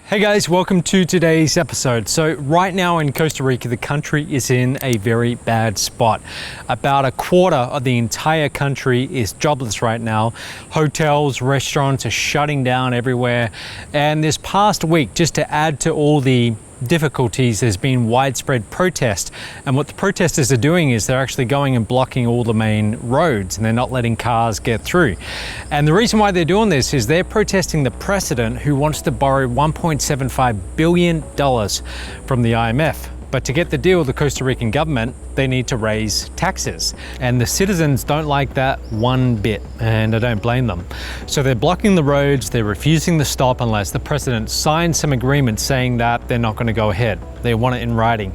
Hey guys, welcome to today's episode. So right now in Costa Rica, the country is in a very bad spot. About a quarter of the entire country is jobless right now. Hotels, restaurants are shutting down everywhere. And this past week, just to add to all the difficulties, there's been widespread protest, and what the protesters are doing is they're actually going and blocking all the main roads and they're not letting cars get through. And the reason why they're doing this is they're protesting the president who wants to borrow $1.75 billion from the IMF. But to get the deal, the Costa Rican government, they need to raise taxes. And the citizens don't like that one bit, and I don't blame them. So they're blocking the roads, they're refusing to stop unless the president signs some agreement saying that they're not going to go ahead. They want it in writing.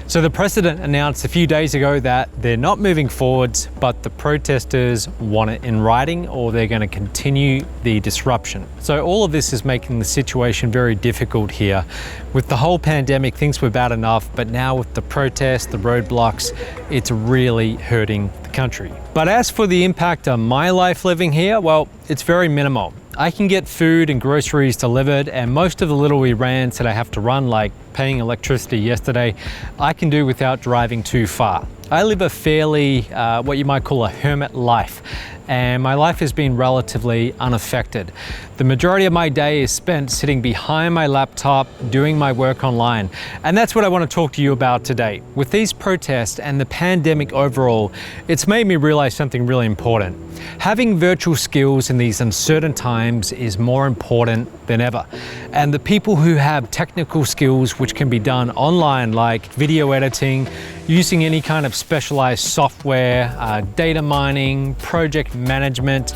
So the president announced a few days ago that they're not moving forwards, but the protesters want it in writing or they're going to continue the disruption. So all of this is making the situation very difficult here. With the whole pandemic, things were bad enough, but now with the protests, the roadblocks, it's really hurting the country. But as for the impact on my life living here, well, it's very minimal. I can get food and groceries delivered, and most of the little errands that I have to run, like paying electricity yesterday, I can do without driving too far. I live a fairly, what you might call a hermit life, and my life has been relatively unaffected. The majority of my day is spent sitting behind my laptop doing my work online, and that's what I want to talk to you about today. With these protests and the pandemic overall, it's made me realize something really important. Having virtual skills in these uncertain times is more important than ever. And the people who have technical skills which can be done online, like video editing, using any kind of specialized software, data mining, project management,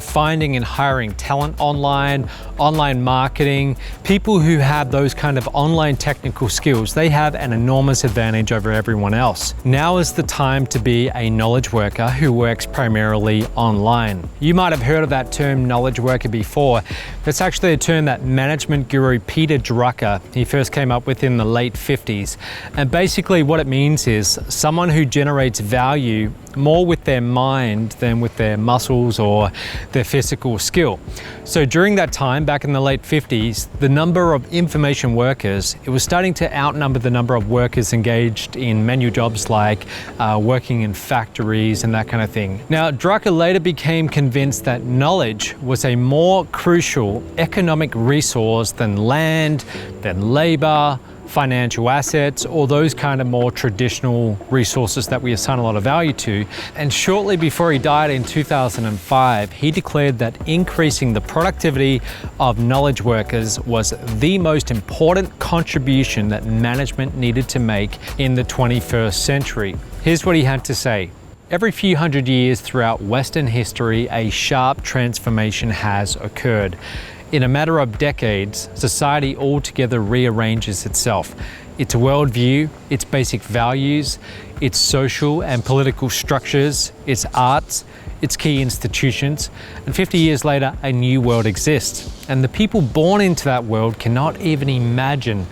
finding and hiring talent online marketing, people who have those kind of online technical skills, they have an enormous advantage over everyone else. Now is the time to be a knowledge worker who works primarily online. You might have heard of that term knowledge worker before. That's actually a term that management guru Peter Drucker, he first came up with in the late 50s. And basically what it means is someone who generates value more with their mind than with their muscles or their physical skill. So during that time, back in the late 50s, the number of information workers, it was starting to outnumber the number of workers engaged in manual jobs like working in factories and that kind of thing. Now, Drucker later became convinced that knowledge was a more crucial economic resource than land, than labor, financial assets, or those kind of more traditional resources that we assign a lot of value to. And shortly before he died in 2005, he declared that increasing the productivity of knowledge workers was the most important contribution that management needed to make in the 21st century. Here's what he had to say. Every few hundred years throughout Western history, a sharp transformation has occurred. In a matter of decades, society altogether rearranges itself. Its worldview, its basic values, its social and political structures, its arts, its key institutions, and 50 years later, a new world exists. And the people born into that world cannot even imagine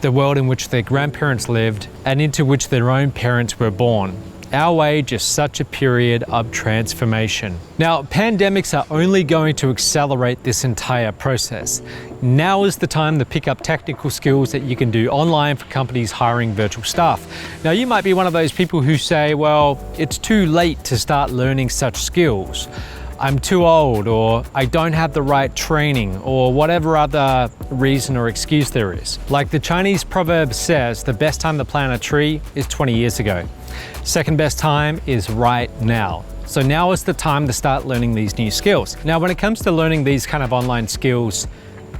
the world in which their grandparents lived and into which their own parents were born. Our age is such a period of transformation. Now, pandemics are only going to accelerate this entire process. Now is the time to pick up technical skills that you can do online for companies hiring virtual staff. Now, you might be one of those people who say, well, it's too late to start learning such skills. I'm too old, or I don't have the right training, or whatever other reason or excuse there is. Like the Chinese proverb says, the best time to plant a tree is 20 years ago. Second best time is right now. So now is the time to start learning these new skills. Now, when it comes to learning these kind of online skills,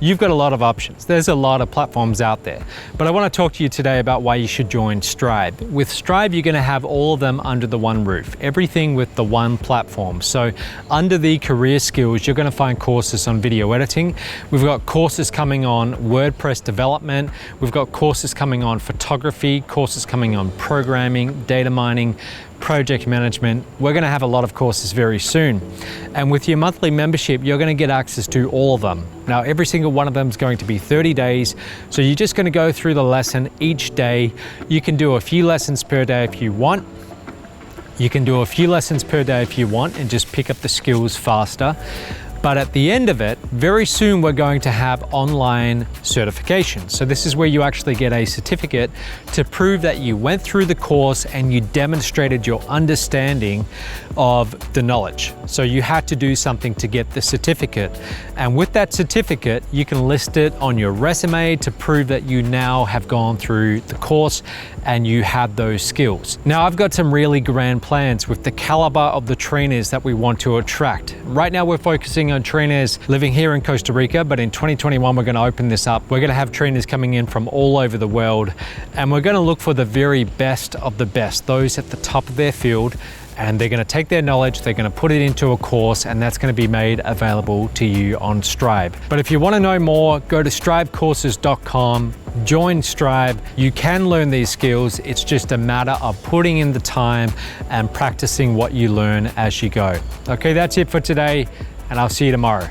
you've got a lot of options. There's a lot of platforms out there. But I want to talk to you today about why you should join Strive. With Strive, you're going to have all of them under the one roof, everything with the one platform. So under the career skills, you're going to find courses on video editing. We've got courses coming on WordPress development. We've got courses coming on photography, courses coming on programming, data mining, project management. We're going to have a lot of courses very soon. And with your monthly membership, you're going to get access to all of them. Now, every single one of them is going to be 30 days. So you're just going to go through the lesson each day. You can do a few lessons per day if you want. You can do a few lessons per day if you want and just pick up the skills faster. But at the end of it, very soon we're going to have online certification. So this is where you actually get a certificate to prove that you went through the course and you demonstrated your understanding of the knowledge. So you had to do something to get the certificate. And with that certificate, you can list it on your resume to prove that you now have gone through the course and you have those skills. Now, I've got some really grand plans with the caliber of the trainers that we want to attract. Right now, we're focusing on trainers living here in Costa Rica, but in 2021, we're going to open this up. We're going to have trainers coming in from all over the world, and we're going to look for the very best of the best, those at the top of their field, and they're going to take their knowledge, they're going to put it into a course, and that's going to be made available to you on Strive. But if you want to know more, go to strivecourses.com, join Strive. You can learn these skills. It's just a matter of putting in the time and practicing what you learn as you go. Okay, that's it for today, and I'll see you tomorrow.